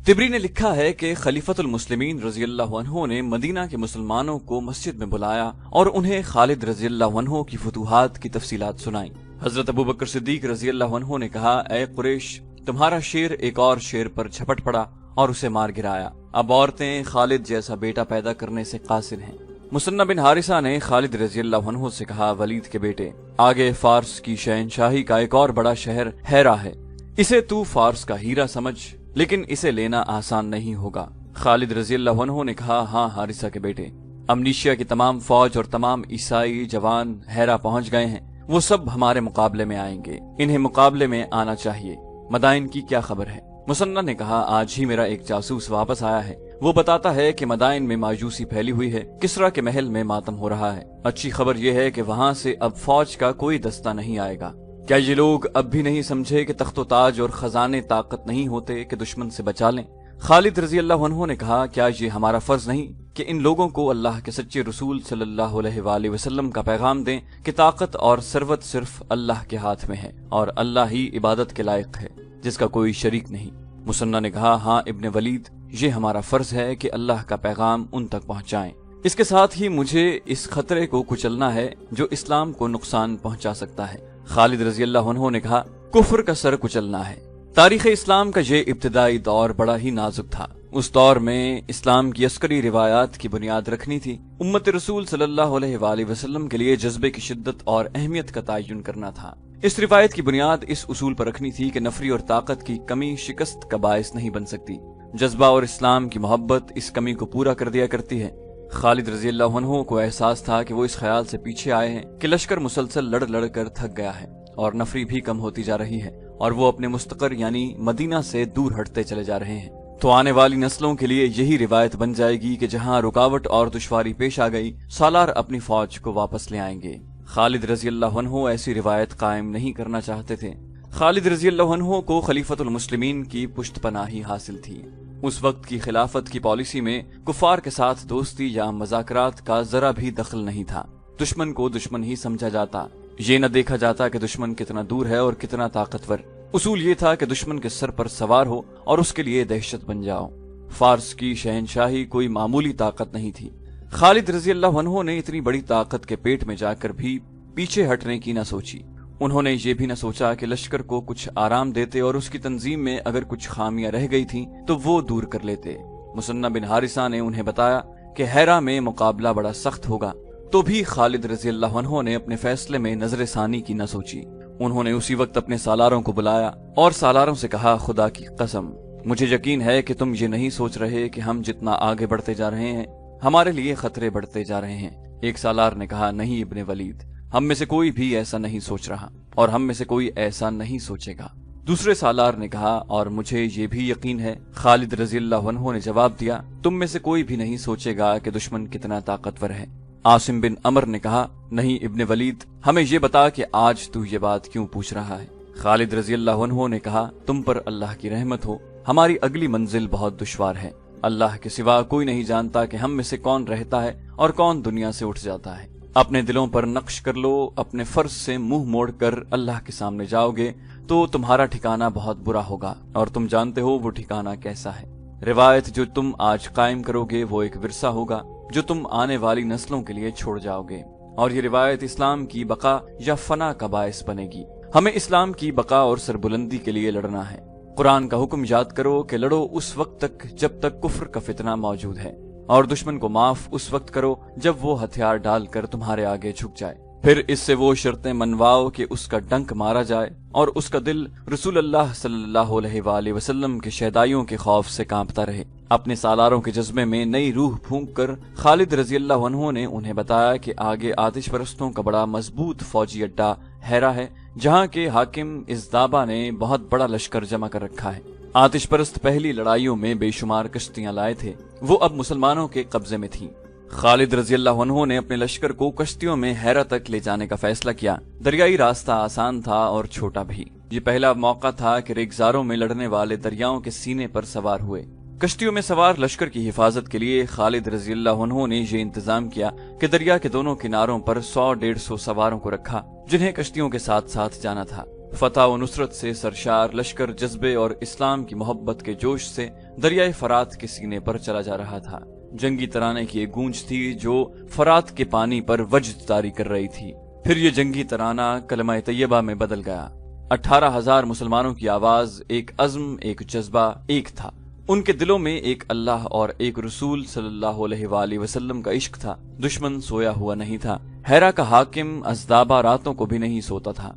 Tabari ने लिखा है कि खलीफतुल मुस्लिमीन रजी अल्लाह अन्हु ने मदीना के मुसलमानों को मस्जिद में बुलाया और उन्हें खालिद रजी अल्लाह अन्हु की फतूहात की तफसीलात सुनाई। हजरत अबू बकर सिद्दीक रजी अल्लाह अन्हु ने कहा, ऐ कुरैश, तुम्हारा शेर एक और शेर पर झपट पड़ा और उसे मार गिराया। अब औरतें खालिद जैसा बेटा पैदा करने से कासिर हैं। मुसन्ना बिन हारिसा ने खालिद रजी अल्लाह अन्हु से कहा, वलीद के बेटे, आगे फारस की शहनशाही का एक और बड़ा शहर हैरा है, इसे तू फारस का हीरा समझ, लेकिन इसे लेना आसान नहीं होगा। खालिद रजी अल्लाह अन्हु ने कहा, हाँ हारिसा के बेटे, अमनीशिया की तमाम फौज और तमाम ईसाई जवान हैरा पहुंच गए हैं, वो सब हमारे मुकाबले में आएंगे, इन्हें मुकाबले में आना चाहिए। मदाइन की क्या खबर है? मुसन्ना ने कहा, आज ही मेरा एक जासूस वापस आया है, वो बताता है कि मदाइन में मायूसी फैली हुई है, किसरा के महल में मातम हो रहा है। अच्छी खबर यह है कि वहाँ से अब फौज का कोई दस्ता नहीं आएगा। क्या ये लोग अब भी नहीं समझे कि तख्तो ताज और खजाने ताकत नहीं होते कि दुश्मन से बचा लें? खालिद रजी अल्लाह अन्हु ने कहा, क्या ये हमारा फर्ज नहीं कि इन लोगों को अल्लाह के सच्चे रसूल सल्लल्लाहु अलैहि वसल्लम का पैगाम दें कि ताकत और सरवत सिर्फ अल्लाह के हाथ में है और अल्लाह ही इबादत के लायक है, जिसका कोई शरीक नहीं। मुसन्ना ने कहा, हाँ इब्ने वलीद, ये हमारा फर्ज है कि अल्लाह का पैगाम उन तक पहुँचाएं। इसके साथ ही मुझे इस खतरे को कुचलना है जो इस्लाम को नुकसान पहुँचा सकता है। खालिद रजी अल्लाह अन्हु ने कहा, कुफ्र का सर कुचलना है। तारीख इस्लाम का ये इब्तिदाई दौर बड़ा ही नाजुक था। उस दौर में इस्लाम की अस्करी रिवायात की बुनियाद रखनी थी। उम्मत रसूल सल्लल्लाहु अलैहि वसल्लम के लिए जज्बे की शिद्दत और अहमियत का तयन करना था। इस रिवायत की बुनियाद इस उसूल पर रखनी थी कि नफरी और ताकत की कमी शिकस्त का बायस नहीं बन सकती। जज्बा और इस्लाम की मोहब्बत इस कमी को पूरा कर दिया करती है। खालिद रजी अल्लाह अन्हु को एहसास था कि वो इस ख्याल से पीछे आए हैं कि लश्कर मुसलसल लड़ लड़ कर थक गया है और नफरी भी कम होती जा रही है और वो अपने मुस्तकर यानी मदीना से दूर हटते चले जा रहे हैं। तो आने वाली नस्लों के लिए यही रिवायत बन जाएगी कि जहां रुकावट और दुश्वारी पेश आ गई, सालार अपनी फौज को वापस ले आएंगे। खालिद रजी अल्लाह अन्हु ऐसी रिवायत कायम नहीं करना चाहते थे। खालिद रजी अल्लाह अन्हु को खलीफतुल मुस्लिमीन की पुश्तपनाही हासिल थी। उस वक्त की खिलाफत की पॉलिसी में कुफार के साथ दोस्ती या मजाकरात का जरा भी दखल नहीं था। दुश्मन को दुश्मन ही समझा जाता, ये न देखा जाता कि दुश्मन कितना दूर है और कितना ताकतवर। उसूल ये था कि दुश्मन के सर पर सवार हो और उसके लिए दहशत बन जाओ। फारस की शहनशाही कोई मामूली ताकत नहीं थी। खालिद रजी अल्लाह अन्हु ने इतनी बड़ी ताकत के पेट में जाकर भी पीछे हटने की न सोची। उन्होंने ये भी न सोचा कि लश्कर को कुछ आराम देते और उसकी तंजीम में अगर कुछ खामियां रह गई थी तो वो दूर कर लेते। मुसन्ना बिन हारिसा ने उन्हें बताया कि हैरा में मुकाबला बड़ा सख्त होगा, तो भी खालिद रजी अल्लाह अन्हु ने अपने फैसले में नजर सानी की न सोची। उन्होंने उसी वक्त अपने सालारों को बुलाया और सालारों से कहा, खुदा की कसम, मुझे यकीन है कि तुम ये नहीं सोच रहे कि हम जितना आगे बढ़ते जा रहे हैं हमारे लिए खतरे बढ़ते जा रहे हैं। एक सालार ने कहा, नहीं इब्ने वलीद, हम में से कोई भी ऐसा नहीं सोच रहा और हम में से कोई ऐसा नहीं सोचेगा। दूसरे सालार ने कहा, और मुझे ये भी यकीन है। खालिद रजी अल्लाह अन्हु ने जवाब दिया, तुम में से कोई भी नहीं सोचेगा कि दुश्मन कितना ताकतवर है। आसिम बिन अमर ने कहा, नहीं इब्ने वलीद, हमें ये बता कि आज तू ये बात क्यों पूछ रहा है। खालिद रजी अल्लाह अन्हु ने कहा, तुम पर अल्लाह की रहमत हो, हमारी अगली मंजिल बहुत दुश्वार है। अल्लाह के सिवा कोई नहीं जानता कि हम में से कौन रहता है और कौन दुनिया से उठ जाता है। अपने दिलों पर नक्श कर लो, अपने फर्ज से मुंह मोड़ कर अल्लाह के सामने जाओगे तो तुम्हारा ठिकाना बहुत बुरा होगा और तुम जानते हो वो ठिकाना कैसा है। रिवायत जो तुम आज कायम करोगे वो एक विरसा होगा जो तुम आने वाली नस्लों के लिए छोड़ जाओगे और ये रिवायत इस्लाम की बका या फना का बायस बनेगी। हमें इस्लाम की बका और सरबुलंदी के लिए लड़ना है। कुरान का हुक्म याद करो कि लड़ो उस वक्त तक जब तक कुफ्र का फितना मौजूद है और दुश्मन को माफ उस वक्त करो जब वो हथियार डालकर तुम्हारे आगे झुक जाए। फिर इससे वो शर्तें मनवाओ कि उसका डंक मारा जाए और उसका दिल रसूल अल्लाह सल्लल्लाहु अलैहि वसल्लम के शहदाइयों के खौफ से कांपता रहे। अपने सालारों के जज्बे में नई रूह फूंक कर खालिद रजी अल्लाह अन्हु ने उन्हें बताया कि आगे आतिश परस्तों का बड़ा मजबूत फौजी अड्डा हैरा है, जहाँ के हाकिम इज़दाबा ने बहुत बड़ा लश्कर जमा कर रखा है। आतिश परस्त पहली लड़ाइयों में बेशुमार कश्तियां लाए थे, वो अब मुसलमानों के कब्जे में थीं। खालिद रजी अल्लाह अन्हु ने अपने लश्कर को कश्तियों में हैरा तक ले जाने का फैसला किया। दरियाई रास्ता आसान था और छोटा भी। ये पहला मौका था कि रेगिस्तानों में लड़ने वाले दरियाओं के सीने पर सवार हुए। कश्तियों में सवार लश्कर की हिफाजत के लिए खालिद रजी अल्लाह अन्हु ने ये इंतजाम किया कि दरिया के दोनों किनारों पर 100-150 सवारों को रखा जिन्हें कश्तियों के साथ साथ जाना था। فتح و نصرت سے سرشار لشکر جذبے اور اسلام کی محبت کے جوش سے دریائے فرات کے سینے پر چلا جا رہا تھا۔ جنگی ترانے کی ایک گونج تھی جو فرات کے پانی پر وجد طاری کر رہی تھی۔ پھر یہ جنگی ترانہ کلمہ طیبہ میں بدل گیا۔ 18,000 مسلمانوں کی آواز، ایک عزم، ایک جذبہ، ایک تھا۔ ان کے دلوں میں ایک اللہ اور ایک رسول صلی اللہ علیہ وآلہ وسلم کا عشق تھا۔ دشمن سویا ہوا نہیں تھا۔ ہیرا کا حاکم ازدابا راتوں کو بھی نہیں سوتا تھا۔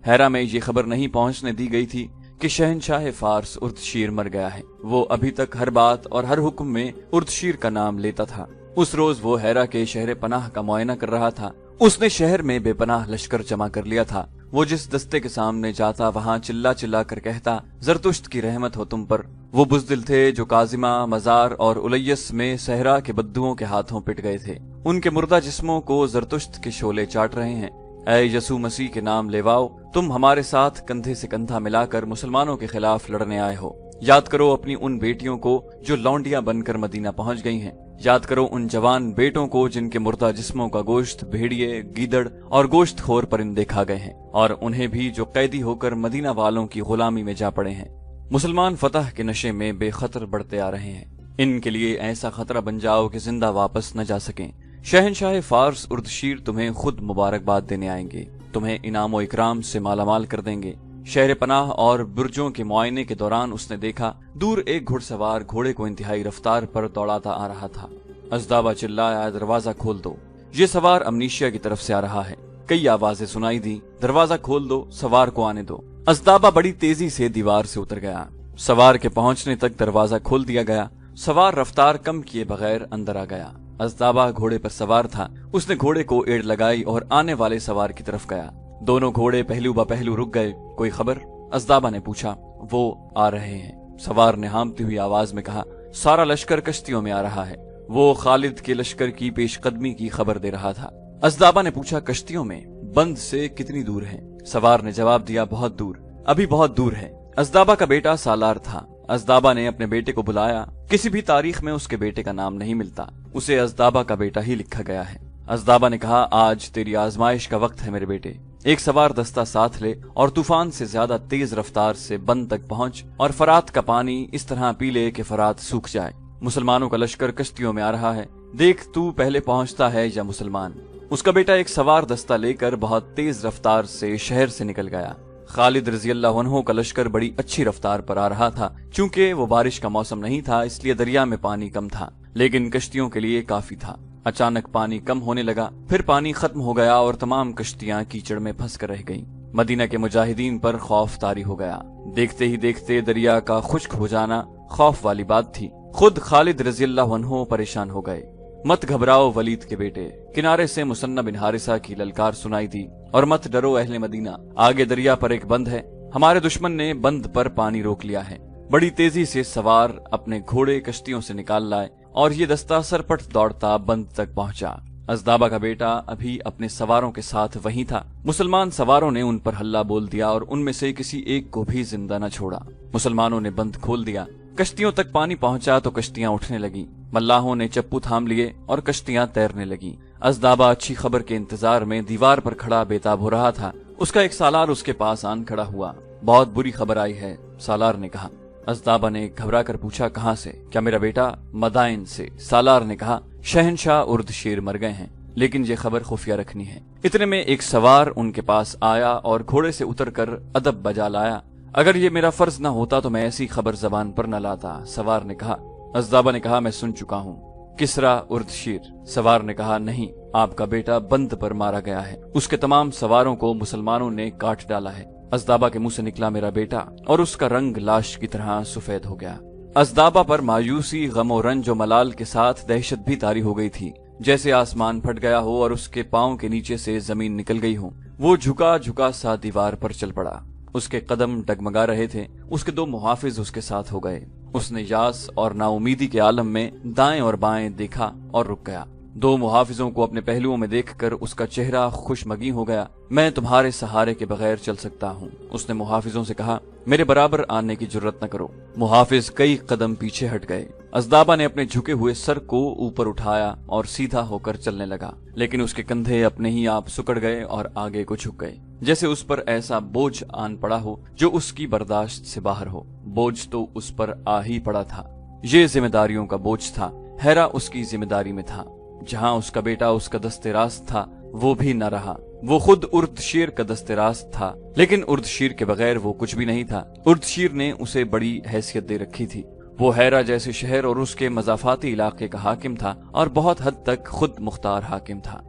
ہیرا میں یہ خبر نہیں پہنچنے دی گئی تھی کہ شہنشاہ فارس اردشیر مر گیا ہے۔ وہ ابھی تک ہر بات اور ہر حکم میں اردشیر کا نام لیتا تھا۔ اس روز وہ ہیرا کے شہر پناہ کا معائنہ کر رہا تھا۔ اس نے شہر میں بے پناہ لشکر جمع کر لیا تھا۔ وہ جس دستے کے سامنے جاتا وہاں چلا چلا کر کہتا، زرتشت کی رحمت ہو تم پر۔ وہ بزدل تھے جو کاظمہ، مزار اور الیس میں صحرا کے بدوؤں کے ہاتھوں پٹ گئے تھے۔ ان کے مردہ جسموں کو زرتشت کے شعلے چاٹ رہے ہیں۔ اے یسوع مسیح کے نام لیواؤ، تم ہمارے ساتھ کندھے سے کندھا ملا کر مسلمانوں کے خلاف لڑنے آئے ہو۔ یاد کرو اپنی ان بیٹیوں کو جو لونڈیاں بن کر مدینہ پہنچ گئی ہیں۔ یاد کرو ان جوان بیٹوں کو جن کے مردہ جسموں کا گوشت بھیڑیے، گیدڑ اور گوشت خور پرندے کھا گئے ہیں، اور انہیں بھی جو قیدی ہو کر مدینہ والوں کی غلامی میں جا پڑے ہیں۔ مسلمان فتح کے نشے میں بے خطر بڑھتے آ رہے ہیں۔ ان کے لیے ایسا خطرہ بن جاؤ کہ زندہ واپس نہ جا سکیں۔ شہنشاہ فارس اردشیر تمہیں خود مبارکباد دینے آئیں گے، تمہیں انعام و اکرام سے مالا مال کر دیں گے۔ شہر پناہ اور برجوں کے معائنے کے دوران اس نے دیکھا دور ایک گھڑ سوار گھوڑے کو انتہائی رفتار پر دوڑاتا آ رہا تھا۔ ازدابا چلایا، دروازہ کھول دو، یہ سوار امنیشیا کی طرف سے آ رہا ہے۔ کئی آوازیں سنائی دی، دروازہ کھول دو، سوار کو آنے دو۔ ازدابا بڑی تیزی سے دیوار سے اتر گیا۔ سوار کے پہنچنے تک دروازہ کھول دیا گیا۔ سوار رفتار کم کیے بغیر اندر آ گیا۔ ازدابا گھوڑے پر سوار تھا۔ اس نے گھوڑے کو ایڑ لگائی اور آنے والے سوار کی طرف گیا۔ دونوں گھوڑے پہلو با پہلو رک گئے۔ کوئی خبر؟ ازدابا نے پوچھا۔ وہ آ رہے ہیں، سوار نے ہامتی ہوئی آواز میں کہا۔ سارا لشکر کشتیوں میں آ رہا ہے۔ وہ خالد کے لشکر کی پیش قدمی کی خبر دے رہا تھا۔ ازدابا نے پوچھا، کشتیوں میں؟ بند سے کتنی دور ہے؟ سوار نے جواب دیا، بہت دور، ابھی بہت دور ہے۔ ازدابا کا بیٹا سالار تھا۔ ازدابا نے اپنے بیٹے کو بلایا۔ کسی بھی تاریخ میں اس کے بیٹے کا نام نہیں ملتا، اسے ازدابا کا بیٹا ہی لکھا گیا ہے۔ ازدابا نے کہا، آج تیری آزمائش کا وقت ہے میرے بیٹے۔ ایک سوار دستہ ساتھ لے اور طوفان سے زیادہ تیز رفتار سے بند تک پہنچ اور فرات کا پانی اس طرح پی لے کہ فرات سوکھ جائے۔ مسلمانوں کا لشکر کشتیوں میں آ رہا ہے، دیکھ تو پہلے پہنچتا ہے یا مسلمان۔ اس کا بیٹا ایک سوار دستہ لے کر بہت تیز رفتار سے شہر سے نکل گیا۔ خالد رضی اللہ عنہ کا لشکر بڑی اچھی رفتار پر آ رہا تھا۔ چونکہ وہ بارش کا موسم نہیں تھا اس لیے دریا میں پانی کم تھا، لیکن کشتیوں کے لیے کافی تھا۔ اچانک پانی کم ہونے لگا، پھر پانی ختم ہو گیا اور تمام کشتیاں کیچڑ میں پھنس کر رہ گئیں۔ مدینہ کے مجاہدین پر خوف طاری ہو گیا۔ دیکھتے ہی دیکھتے دریا کا خشک ہو جانا خوف والی بات تھی۔ خود خالد رضی اللہ عنہ پریشان ہو گئے۔ مت گھبراؤ ولید کے بیٹے، کنارے سے مثنہ بن حارثہ کی للکار سنائی دی، اور مت ڈرو اہل مدینہ، آگے دریا پر ایک بند ہے، ہمارے دشمن نے بند پر پانی روک لیا ہے۔ بڑی تیزی سے سوار اپنے گھوڑے کشتیوں سے نکال لائے اور یہ دستہ سرپٹ دوڑتا بند تک پہنچا۔ ازدابا کا بیٹا ابھی اپنے سواروں کے ساتھ وہیں تھا۔ مسلمان سواروں نے ان پر حلہ بول دیا اور ان میں سے کسی ایک کو بھی زندہ نہ چھوڑا۔ مسلمانوں نے بند کھول دیا۔ کشتیوں تک پانی پہنچا تو کشتیاں اٹھنے لگیں۔ ملاحوں نے چپو تھام لیے اور کشتیاں تیرنے لگیں۔ ازدابا اچھی خبر کے انتظار میں دیوار پر کھڑا بیتاب ہو رہا تھا۔ اس کا ایک سالار اس کے پاس آن کھڑا ہوا۔ بہت بری خبر آئی ہے، سالار نے کہا۔ ازدابا نے گھبرا کر پوچھا، کہاں سے؟ کیا میرا بیٹا؟ مدائن سے، سالار نے کہا۔ شہنشاہ اردشیر مر گئے ہیں، لیکن یہ خبر خفیہ رکھنی ہے۔ اتنے میں ایک سوار ان کے پاس آیا اور گھوڑے سے اتر کر ادب بجا لایا۔ اگر یہ میرا فرض نہ ہوتا تو میں ایسی خبر زبان پر نہ لاتا، سوار نے کہا۔ ازدابا نے کہا، میں سن چکا ہوں، کسرا اردشیر۔ سوار نے کہا، نہیں، آپ کا بیٹا بند پر مارا گیا ہے، اس کے تمام سواروں کو مسلمانوں نے کاٹ ڈالا ہے۔ ازدابا کے منہ سے نکلا میرا بیٹا، اور اس کا رنگ لاش کی طرح سفید ہو گیا۔ ازدابا پر مایوسی، غم و رنج و ملال کے ساتھ دہشت بھی طاری ہو گئی تھی، جیسے آسمان پھٹ گیا ہو اور اس کے پاؤں کے نیچے سے زمین نکل گئی ہو۔ وہ جھکا جھکا سا دیوار پر چل پڑا۔ اس کے قدم ڈگمگا رہے تھے۔ اس کے دو محافظ اس کے ساتھ ہو گئے۔ اس نے یاس اور نا امیدی کے عالم میں دائیں اور بائیں دیکھا اور رک گیا۔ دو محافظوں کو اپنے پہلوؤں میں دیکھ کر اس کا چہرہ خوشمگی ہو گیا۔ میں تمہارے سہارے کے بغیر چل سکتا ہوں، اس نے محافظوں سے کہا، میرے برابر آنے کی جرت نہ کرو۔ محافظ کئی قدم پیچھے ہٹ گئے۔ ازدابا نے اپنے جھکے ہوئے سر کو اوپر اٹھایا اور سیدھا ہو کر چلنے لگا، لیکن اس کے کندھے اپنے ہی آپ سکڑ گئے اور آگے کو جھک گئے۔ जैसे उस पर ऐसा बोझ आन पड़ा हो जो उसकी बर्दाश्त से बाहर हो। बोझ तो उस पर आ ही पड़ा था। ये जिम्मेदारियों का बोझ था। हेरा उसकी जिम्मेदारी में था। जहां उसका बेटा उसका दस्तेराज था, वो भी न रहा। वो खुद उर्दशीर का दस्तेराज था, लेकिन उर्दशीर के बगैर वो कुछ भी नहीं था। उर्दशीर ने उसे बड़ी हैसियत दे रखी थी। वो हेरा जैसे शहर और उसके मजाफाती इलाके का हाकिम था और बहुत हद तक खुद मुख्तार हाकिम था।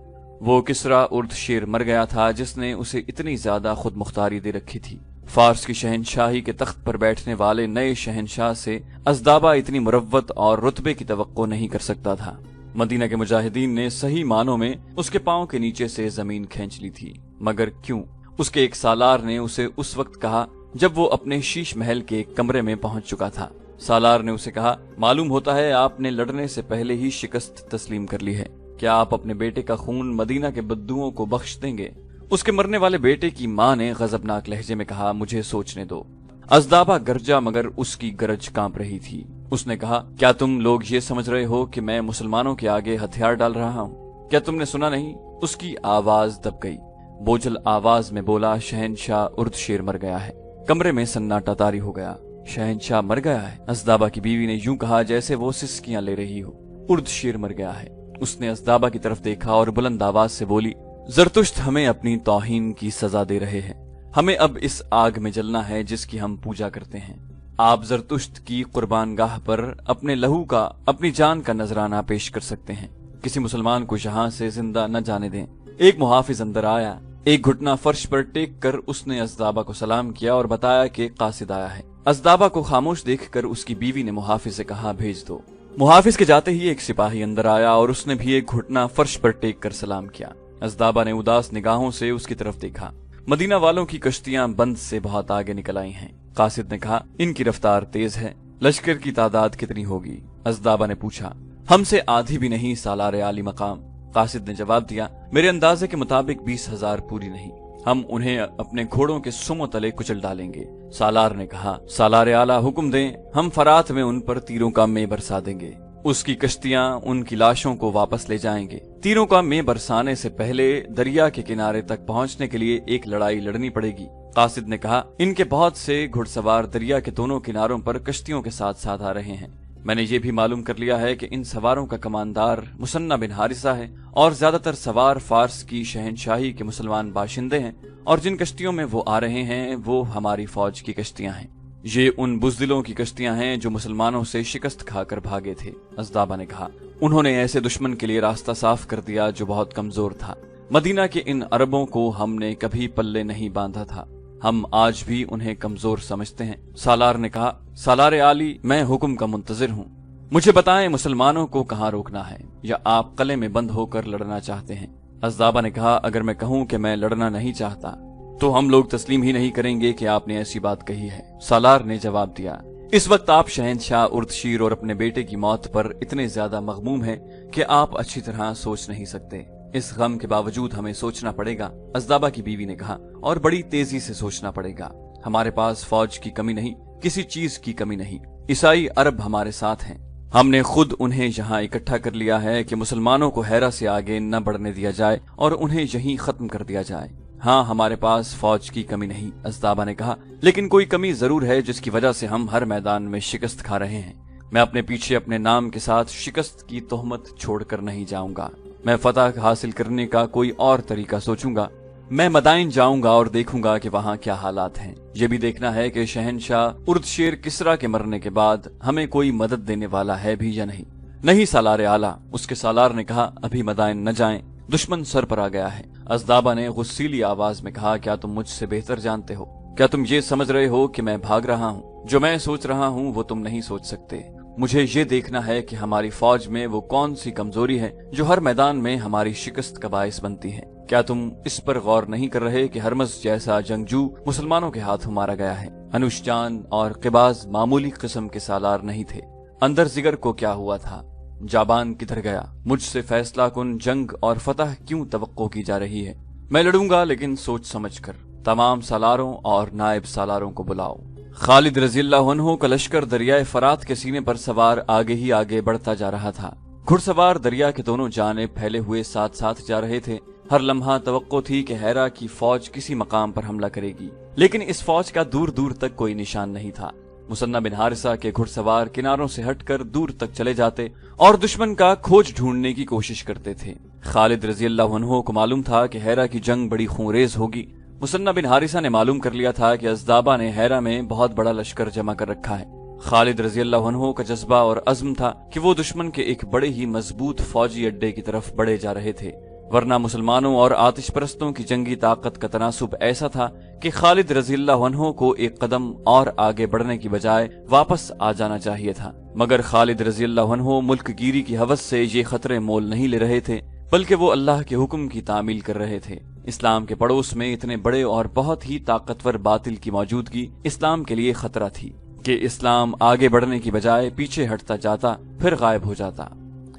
वो किसरा उर्दशीर मर गया था जिसने उसे इतनी ज्यादा खुद मुख्तारी दे रखी थी। फारस की शहनशाही के तख्त पर बैठने वाले नए शहनशाह से अज़दाबा इतनी मुरव्वत और रुतबे की तवक्को नहीं कर सकता था। मदीना के मुजाहिदीन ने सही मानों में उसके पांव के नीचे से जमीन खींच ली थी। मगर क्यों? उसके एक सालार ने उसे उस वक्त कहा जब वो अपने शीश महल के एक कमरे में पहुंच चुका था। सालार ने उसे कहा, मालूम होता है आपने लड़ने से पहले ही शिकस्त तस्लीम कर ली है। क्या आप अपने बेटे का खून मदीना के बद्दुओं को बख्श देंगे? उसके मरने वाले बेटे की मां ने गजबनाक लहजे में कहा, मुझे सोचने दो। अज़दाबा गरजा मगर उसकी गरज कांप रही थी। उसने कहा, क्या तुम लोग ये समझ रहे हो कि मैं मुसलमानों के आगे हथियार डाल रहा हूँ? क्या तुमने सुना नहीं? उसकी आवाज दब गई। बोझल आवाज में बोला, शहनशाह उर्दशीर मर गया है। कमरे में सन्नाटा तारी हो गया। शहनशाह मर गया है? अज़दाबा की बीवी ने यूं कहा जैसे वो सिसकियां ले रही हो। उर्दशीर मर गया है। उसने अज़दाबा की तरफ देखा और बुलंद आवाज से बोली, ज़रतुश्त हमें अपनी तौहीन की सजा दे रहे हैं। हमें अब इस आग में जलना है जिसकी हम पूजा करते हैं। आप ज़रतुश्त की कुर्बानगाह पर अपने लहू का, अपनी जान का नजराना पेश कर सकते हैं। किसी मुसलमान को यहाँ से जिंदा न जाने दें। एक मुहाफिज अंदर आया। एक घुटना फर्श पर टेक कर उसने अज़दाबा को सलाम किया और बताया कि कासिद आया है। अज़दाबा को खामोश देखकर उसकी बीवी ने मुहाफिज से कहा, भेज दो। मुहाफिज के जाते ही एक सिपाही अंदर आया और उसने भी एक घुटना फर्श पर टेक कर सलाम किया। अज़दाबा ने उदास निगाहों से उसकी तरफ देखा। मदीना वालों की कश्तियां बंद से बहुत आगे निकल आई हैं। कासिद ने कहा, इनकी रफ्तार तेज है। लश्कर की तादाद कितनी होगी? अज़दाबा ने पूछा। हमसे आधी भी नहीं सालार आली मकाम। कासिद ने जवाब दिया, मेरे अंदाजे के मुताबिक 20,000 पूरी नहीं। हम उन्हें अपने घोड़ों के सुमो तले कुचल डालेंगे। सालार ने कहा, सालार आला हुक्म दें, हम फरात में उन पर तीरों का मे बरसा देंगे। उसकी कश्तियां उनकी लाशों को वापस ले जाएंगे। तीरों का मे बरसाने से पहले दरिया के किनारे तक पहुंचने के लिए एक लड़ाई लड़नी पड़ेगी। कासिद ने कहा, इनके बहुत से घुड़सवार दरिया के दोनों किनारों पर कश्तियों के साथ साथ आ रहे हैं। मैंने ये भी मालूम कर लिया है कि इन सवारों का कमांदार मुसन्ना बिन हारिसा है और ज्यादातर सवार फारस की शहनशाही के मुसलमान बाशिंदे हैं और जिन कश्तियों में वो आ रहे हैं वो हमारी फौज की कश्तियां हैं। ये उन बुज़दिलों की कश्तियां हैं जो मुसलमानों से शिकस्त खाकर भागे थे। अज़दाबा ने कहा, उन्होंने ऐसे दुश्मन के लिए रास्ता साफ कर दिया जो बहुत कमजोर था। मदीना के इन अरबों को हमने कभी पल्ले नहीं बांधा था। हम आज भी उन्हें कमजोर समझते हैं। सालार ने कहा, सालार आली, मैं हुक्म का मुंतजिर हूँ। मुझे बताएं मुसलमानों को कहाँ रोकना है, या आप कले में बंद होकर लड़ना चाहते हैं? अज़दाबा ने कहा, अगर मैं कहूँ कि मैं लड़ना नहीं चाहता तो हम लोग तस्लीम ही नहीं करेंगे कि आपने ऐसी बात कही है। सालार ने जवाब दिया, इस वक्त आप शहनशाह उर्दशीर और अपने बेटे की मौत पर इतने ज्यादा मगमूम हैं कि आप अच्छी तरह सोच नहीं सकते। इस गम के बावजूद हमें सोचना पड़ेगा। अज़दाबा की बीवी ने कहा, और बड़ी तेजी से सोचना पड़ेगा। हमारे पास फौज की कमी नहीं, किसी चीज की कमी नहीं। ईसाई अरब हमारे साथ हैं। हमने खुद उन्हें यहाँ इकट्ठा कर लिया है कि मुसलमानों को हेरा से आगे न बढ़ने दिया जाए और उन्हें यहीं खत्म कर दिया जाए। हाँ, हमारे पास फौज की कमी नहीं, अज़दाबा ने कहा, लेकिन कोई कमी जरूर है जिसकी वजह से हम हर मैदान में शिकस्त खा रहे हैं। मैं अपने पीछे अपने नाम के साथ शिकस्त की तोहमत छोड़कर नहीं जाऊंगा। मैं फतह हासिल करने का कोई और तरीका सोचूंगा। मैं मदाइन जाऊंगा और देखूंगा कि वहाँ क्या हालात हैं। ये भी देखना है कि शहनशाह उर्दशीर किसरा के मरने के बाद हमें कोई मदद देने वाला है भी या नहीं। नहीं सालार आला, उसके सालार ने कहा, अभी मदाइन न जाएं, दुश्मन सर पर आ गया है। अज़दाबा ने गुस्सीली आवाज में कहा, क्या तुम मुझसे बेहतर जानते हो? क्या तुम ये समझ रहे हो कि मैं भाग रहा हूँ? जो मैं सोच रहा हूँ वो तुम नहीं सोच सकते। मुझे ये देखना है कि हमारी फौज में वो कौन सी कमजोरी है जो हर मैदान में हमारी शिकस्त का बाइस बनती है। क्या तुम इस पर गौर नहीं कर रहे कि हरमज जैसा जंगजू मुसलमानों के हाथों मारा गया है? अनुष्जान और क़िबाज मामूली किस्म के सालार नहीं थे। अंदर जिगर को क्या हुआ था? जाबान किधर गया? मुझसे फैसला कुन जंग और फतह क्यों तवक्को की जा रही है? मैं लड़ूंगा, लेकिन सोच समझ कर। तमाम सालारों और नायब सालारों को बुलाओ। खालिद रज़ियल्लाहु अन्हु का लश्कर दरियाए फरात के सीने पर सवार आगे ही आगे बढ़ता जा रहा था। घुड़सवार दरिया के दोनों जानिब फैले हुए साथ साथ जा रहे थे। हर लम्हा तवक्को थी कि हैरा की फौज किसी मकाम पर हमला करेगी, लेकिन इस फौज का दूर दूर तक कोई निशान नहीं था। मुसन्ना बिन हारिसा के घुड़सवार किनारों से हटकर दूर तक चले जाते और दुश्मन का खोज ढूंढने की कोशिश करते थे। खालिद रजी अल्लाह अन्हु को मालूम था कि हैरा की जंग बड़ी खूंरेज होगी। मुसन्ना बिन हारिसा ने मालूम कर लिया था कि अज़दाबा ने हैरा में बहुत बड़ा लश्कर जमा कर रखा है। खालिद रजी अल्लाह अन्हु का जज्बा और अज़्म था कि वो दुश्मन के एक बड़े ही मजबूत फौजी अड्डे की तरफ बढ़े जा रहे थे, वरना मुसलमानों और आतिश परस्तों की जंगी ताकत का तनासुब ऐसा था कि खालिद रजी अल्लाह अन्हु को एक कदम और आगे बढ़ने की बजाय वापस आ जाना चाहिए था। मगर खालिद रजी अल्लाह अन्हु मुल्क गिरी की हवस से ये खतरे मोल नहीं ले रहे थे, बल्कि वो अल्लाह के हुक्म की तामील कर रहे थे। इस्लाम के पड़ोस में इतने बड़े और बहुत ही ताकतवर बातिल की मौजूदगी इस्लाम के लिए खतरा थी कि इस्लाम आगे बढ़ने की बजाय पीछे हटता जाता, फिर गायब हो जाता।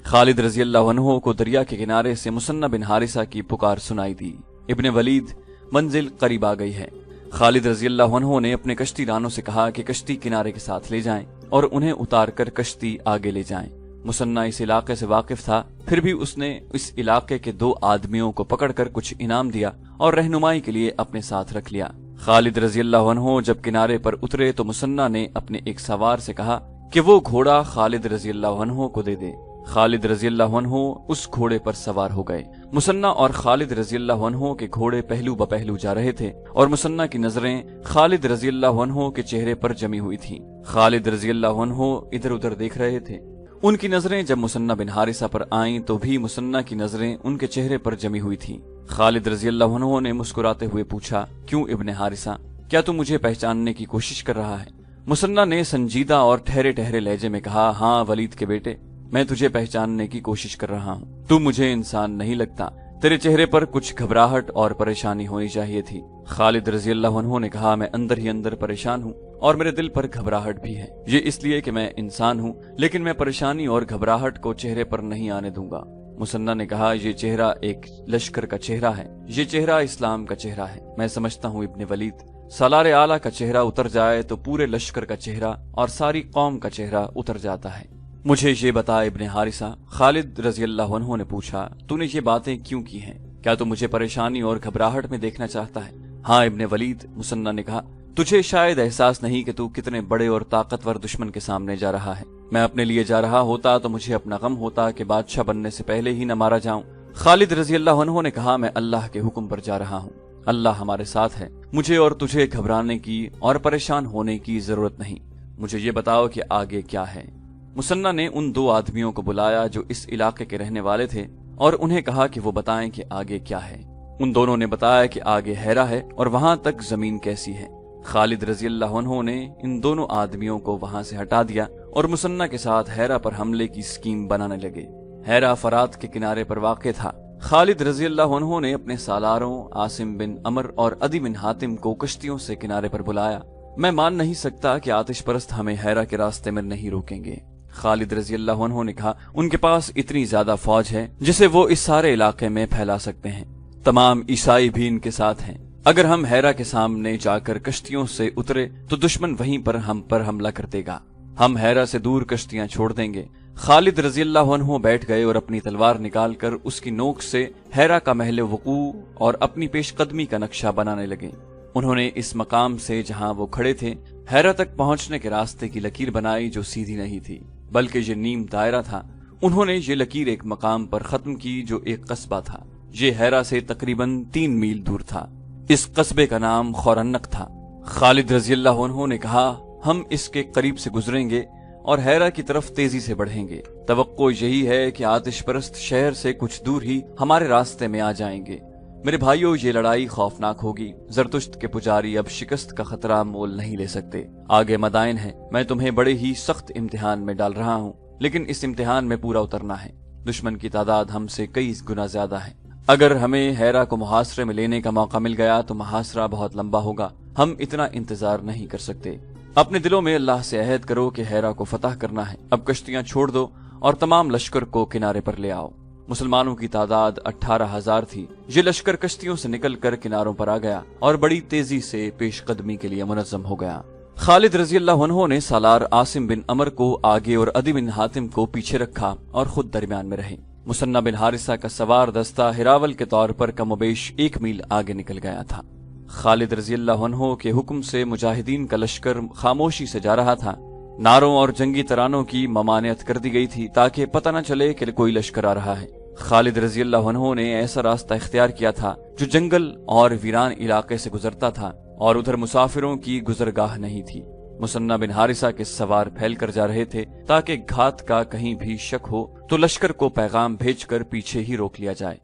खालिद रजी अल्लाह अन्हु को दरिया के किनारे से मुसन्ना बिन हारिसा की पुकार सुनाई दी, इब्ने वलीद, मंजिल करीब आ गई है। खालिद रजी अल्लाह अन्हु ने अपने कश्ती रानों से कहा कि कश्ती किनारे के साथ ले जाएं और उन्हें उतार कर कश्ती आगे ले जाएं। मुसन्ना इस इलाके से वाकिफ था, फिर भी उसने इस इलाके के 2 आदमियों को पकड़कर कुछ इनाम दिया और रहनुमाई के लिए अपने साथ रख लिया। खालिद रजी अल्लाह अन्हु जब किनारे पर उतरे तो मुसन्ना ने अपने एक सवार से कहा कि वो घोड़ा खालिद रजी अल्लाह अन्हु को दे दे। खालिद रजी अल्लाह अन्हु उस घोड़े पर सवार हो गए। मुसन्ना और खालिद रजी अल्लाह अन्हु के घोड़े पहलू ब पहलू जा रहे थे और मुसन्ना की नजरें खालिद रजी अल्लाह अन्हु के चेहरे पर जमी हुई थीं। खालिद रजी अल्लाह अन्हु इधर उधर देख रहे थे। उनकी नजरें जब मुसन्ना बिन हारिसा पर आईं तो भी मुसन्ना की नजरें उनके चेहरे पर जमी हुई थीं। खालिद रजी अल्लाह अन्हु ने मुस्कुराते हुए पूछा, क्यों इब्ने हारिसा, क्या तू मुझे पहचानने की कोशिश कर रहा है? मुसन्ना ने संजीदा और ठहरे ठहरे लहजे में कहा, हाँ वलीद के बेटे, मैं तुझे पहचानने की कोशिश कर रहा हूँ। तू मुझे इंसान नहीं लगता, तेरे चेहरे पर कुछ घबराहट और परेशानी होनी चाहिए थी। खालिद रजी अल्लाह अन्हु ने कहा, मैं अंदर ही अंदर परेशान हूँ और मेरे दिल पर घबराहट भी है। ये इसलिए कि मैं इंसान हूँ, लेकिन मैं परेशानी और घबराहट को चेहरे पर नहीं आने दूंगा। मुसन्ना ने कहा, ये चेहरा एक लश्कर का चेहरा है, ये चेहरा इस्लाम का चेहरा है। मैं समझता हूँ इब्ने वलीद, सालार आला का चेहरा उतर जाए तो पूरे लश्कर का चेहरा और सारी कौम का चेहरा उतर जाता है। मुझे ये बता इब्ने हारिसा, खालिद रजी अल्लाह अन्हु ने पूछा, तूने ये बातें क्यों की हैं? क्या तू मुझे परेशानी और घबराहट में देखना चाहता है? हाँ इब्ने वलीद, मुसन्ना ने कहा, तुझे शायद एहसास नहीं कि तू कितने बड़े और ताकतवर दुश्मन के सामने जा रहा है। मैं अपने लिए जा रहा होता तो मुझे अपना गम होता कि बादशाह बनने से पहले ही न मारा जाऊं। खालिद रजी अल्लाह अन्हु ने कहा, मैं अल्लाह के हुक्म पर जा रहा हूँ, अल्लाह हमारे साथ है। मुझे और तुझे घबराने की और परेशान होने की जरूरत नहीं। मुझे ये बताओ कि आगे क्या है। मुसन्ना ने उन 2 आदमियों को बुलाया जो इस इलाके के रहने वाले थे और उन्हें कहा कि वो बताएं कि आगे क्या है। उन दोनों ने बताया कि आगे हैरा है और वहां तक जमीन कैसी है। खालिद रजी अल्लाह अन्हु ने इन दोनों आदमियों को वहां से हटा दिया और मुसन्ना के साथ हैरा पर हमले की स्कीम बनाने लगे। हैरा फरात के किनारे पर वाक़ था। खालिद रजी अल्लाह अन्हु ने अपने सालारों आसिम बिन अमर और अदी बिन हातिम को कश्तियों से किनारे पर बुलाया। मैं मान नहीं सकता कि आतिश परस्त हमें हैरा के रास्ते में नहीं रोकेंगे। खालिद रजी अल्लाह अन्हु ने कहा, उनके पास इतनी ज्यादा फौज है जिसे वो इस सारे इलाके में फैला सकते हैं। तमाम ईसाई भी इनके साथ हैं। अगर हम हैरा के सामने जाकर कश्तियों से उतरे तो दुश्मन वहीं पर हम पर हमला कर देगा। हम हैरा से दूर कश्तियां छोड़ देंगे। खालिद रजी अल्लाह अन्हु बैठ गए और अपनी तलवार निकालकर उसकी नोक से हैरा का महल वकू और अपनी पेशकदमी का नक्शा बनाने लगे। उन्होंने इस मकाम से जहां वो खड़े थे हैरा तक पहुंचने के रास्ते की लकीर बनाई जो सीधी नहीं थी, बल्कि ये नीम दायरा था। उन्होंने ये लकीर एक मकाम पर खत्म की जो एक कस्बा था। ये हैरा से तकरीबन 3 मील दूर था। इस कस्बे का नाम खौरन्नक था। खालिद रजी अल्लाह अन्हु ने कहा, हम इसके करीब से गुजरेंगे और हैरा की तरफ तेजी से बढ़ेंगे। तवक्को यही है कि आतिश परस्त शहर से कुछ दूर ही हमारे रास्ते में आ जाएंगे। मेरे भाइयों, ये लड़ाई खौफनाक होगी। जरतुश्त के पुजारी अब शिकस्त का खतरा मोल नहीं ले सकते। आगे मदाइन है। मैं तुम्हें बड़े ही सख्त इम्तिहान में डाल रहा हूँ, लेकिन इस इम्तिहान में पूरा उतरना है। दुश्मन की तादाद हमसे कई गुना ज्यादा है। अगर हमें हैरा को मुहासरे में लेने का मौका मिल गया तो मुहासरा बहुत लंबा होगा। हम इतना इंतजार नहीं कर सकते। अपने दिलों में अल्लाह से अहद करो कि हैरा को फतह करना है। अब कश्तियां छोड़ दो और तमाम लश्कर को किनारे पर ले आओ। मुसलमानों की तादाद 18,000 थी। ये लश्कर कश्तियों से निकलकर किनारों पर आ गया और बड़ी तेजी से पेशकदमी के लिए मुनज़्ज़म हो गया। खालिद रजी अल्लाह अन्हु ने सालार आसिम बिन अमर को आगे और अदी बिन हातिम को पीछे रखा और खुद दरमियान में रहे। مسنہ بن حارثہ کا سوار دستہ ہراول کے طور پر کم و بیش 1 میل آگے نکل گیا تھا۔ خالد رضی اللہ عنہ کے حکم سے مجاہدین کا لشکر خاموشی سے جا رہا تھا۔ نعروں اور جنگی ترانوں کی ممانعت کر دی گئی تھی تاکہ پتہ نہ چلے کہ کوئی لشکر آ رہا ہے۔ خالد رضی اللہ عنہ نے ایسا راستہ اختیار کیا تھا جو جنگل اور ویران علاقے سے گزرتا تھا اور ادھر مسافروں کی گزرگاہ نہیں تھی۔ مسنہ بن حارثہ کے سوار پھیل کر جا رہے تھے تاکہ گھات کا کہیں بھی شک ہو تو لشکر کو پیغام بھیج کر پیچھے ہی روک لیا جائے۔